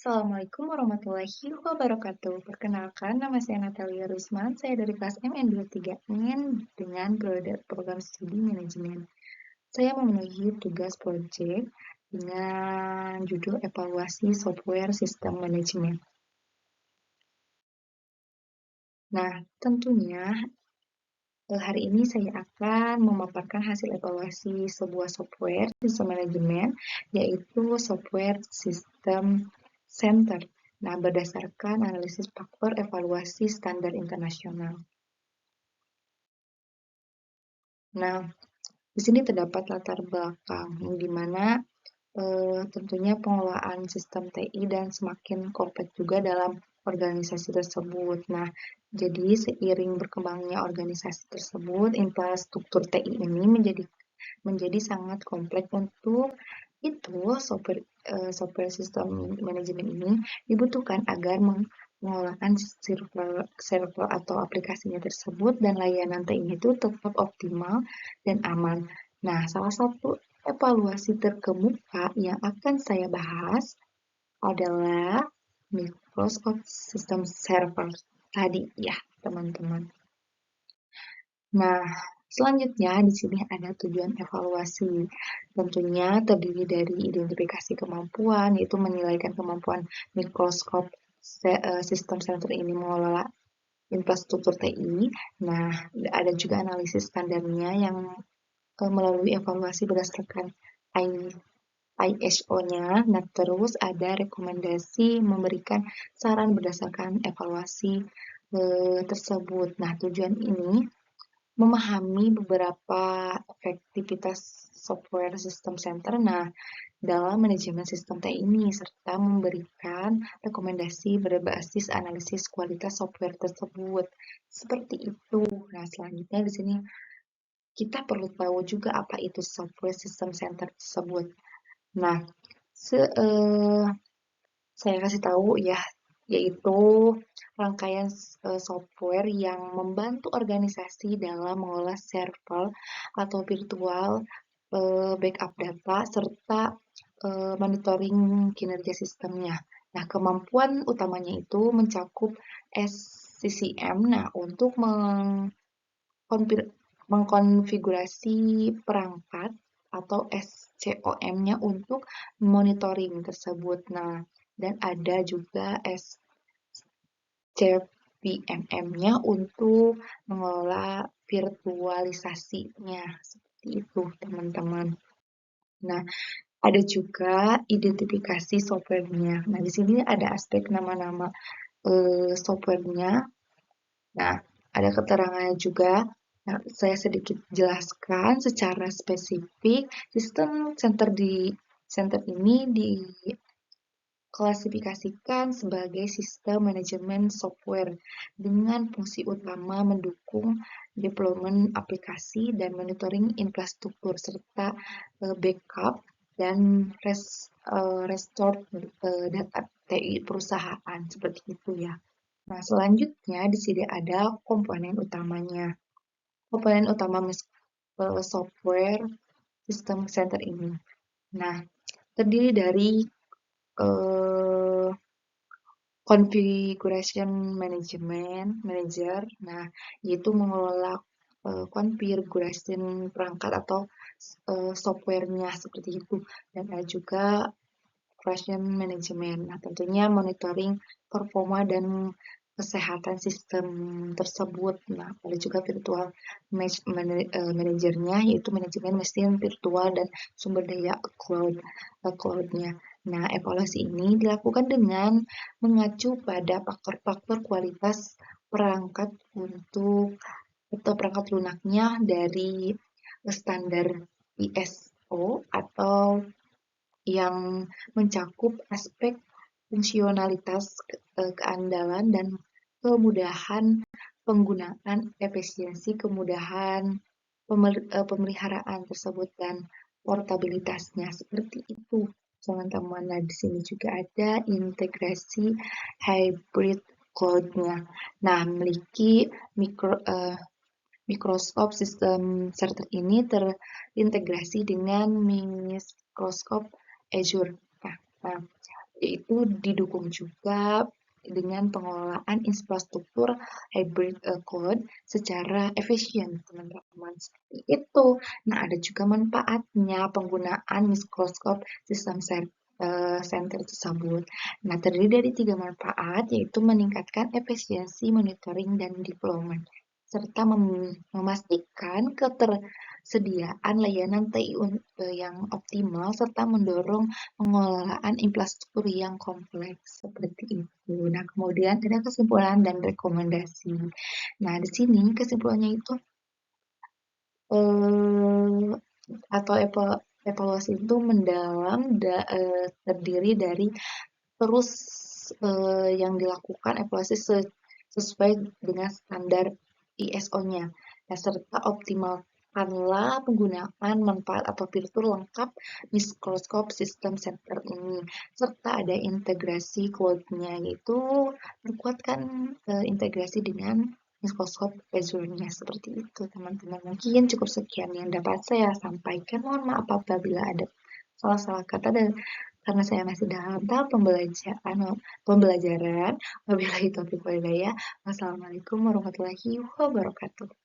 Assalamualaikum warahmatullahi wabarakatuh. Perkenalkan, nama saya Natalia Rusman. Saya dari kelas MN23N dengan program studi manajemen. Saya memenuhi tugas proyek dengan judul evaluasi software sistem manajemen. Nah, tentunya hari ini saya akan memaparkan hasil evaluasi sebuah software sistem manajemen, yaitu software sistem center. Nah, berdasarkan analisis faktor evaluasi standar internasional. Nah, di sini terdapat latar belakang, di mana tentunya pengelolaan sistem TI dan semakin kompleks juga dalam organisasi tersebut. Nah, jadi seiring berkembangnya organisasi tersebut, infrastruktur TI ini menjadi sangat kompleks. Untuk itu, software sistem manajemen ini dibutuhkan agar pengelolaan server atau aplikasinya tersebut dan layanan TI itu tetap optimal dan aman. Nah, salah satu evaluasi terkemuka yang akan saya bahas adalah Microsoft System Server tadi ya, teman-teman. Nah, selanjutnya di sini ada tujuan evaluasi. Tentunya terdiri dari identifikasi kemampuan, yaitu menilaikan kemampuan Microsoft System Center ini mengelola infrastruktur TI. Nah, ada juga analisis standarnya yang melalui evaluasi berdasarkan ISO-nya. Nah, terus ada rekomendasi memberikan saran berdasarkan evaluasi tersebut. Nah, tujuan ini memahami beberapa efektivitas software system center dalam manajemen sistem TI ini, serta memberikan rekomendasi berbasis analisis kualitas software tersebut. Seperti itu. Nah, selanjutnya di sini kita perlu tahu juga apa itu software system center tersebut. Nah, saya kasih tahu ya, yaitu rangkaian software yang membantu organisasi dalam mengolah server atau virtual backup data serta monitoring kinerja sistemnya. Nah, kemampuan utamanya itu mencakup SCCM, nah untuk mengkonfigurasi perangkat atau SCOM-nya untuk monitoring tersebut. Nah, dan ada juga SCPMM-nya untuk mengelola virtualisasinya. Seperti itu, teman-teman. Nah, ada juga identifikasi software-nya. Nah, di sini ada aspek nama-nama software-nya. Nah, ada keterangannya juga. Nah, saya sedikit jelaskan secara spesifik. Sistem center ini diklasifikasikan sebagai sistem manajemen software dengan fungsi utama mendukung deployment aplikasi dan monitoring infrastruktur serta backup dan restore data TI perusahaan seperti itu ya. Nah, selanjutnya di sini ada komponen utamanya. Komponen utama software system center ini. Nah, terdiri dari configuration manager. Nah, yaitu mengelola configuration perangkat atau softwarenya seperti itu. Dan ada juga operation management. Nah, tentunya monitoring performa dan kesehatan sistem tersebut. Nah, ada juga virtual manajernya, yaitu manajemen mesin virtual dan sumber daya cloud-nya. Nah, evaluasi ini dilakukan dengan mengacu pada faktor-faktor kualitas perangkat atau perangkat lunaknya dari standar ISO atau yang mencakup aspek fungsionalitas, keandalan, dan kemudahan penggunaan, efisiensi, kemudahan pemeliharaan tersebut, dan portabilitasnya. Seperti itu, teman-teman. Nah, di sini juga ada integrasi hybrid cloud-nya. Nah, memiliki Microsoft System Center ini terintegrasi dengan Microsoft Azure. Nah, yaitu didukung juga dengan pengelolaan infrastruktur hybrid cloud secara efisien, teman-teman. Seperti itu. Nah, ada juga manfaatnya penggunaan mikroskop sistem center tersebut. Nah, terdiri dari 3 manfaat, yaitu meningkatkan efisiensi monitoring dan deployment, serta memastikan ketersediaan layanan TI yang optimal, serta mendorong pengelolaan infrastruktur yang kompleks seperti itu. Nah, kemudian ada kesimpulan dan rekomendasi. Nah, di sini kesimpulannya itu eh, atau evaluasi itu mendalam terdiri dari terus yang dilakukan evaluasi sesuai dengan standar ISO-nya. Nah, serta optimalkanlah penggunaan manfaat atau fitur lengkap mikroskop sistem center ini, serta ada integrasi cloud-nya, yaitu perkuatkan integrasi dengan mikroskop Azure-nya. Seperti itu, teman-teman. Mungkin cukup sekian yang dapat saya sampaikan. Mohon maaf apabila ada salah-salah kata dan karena saya masih dalam tahap pembelajaran. Wabillahi taufiq walhidayah. Wassalamualaikum warahmatullahi wabarakatuh.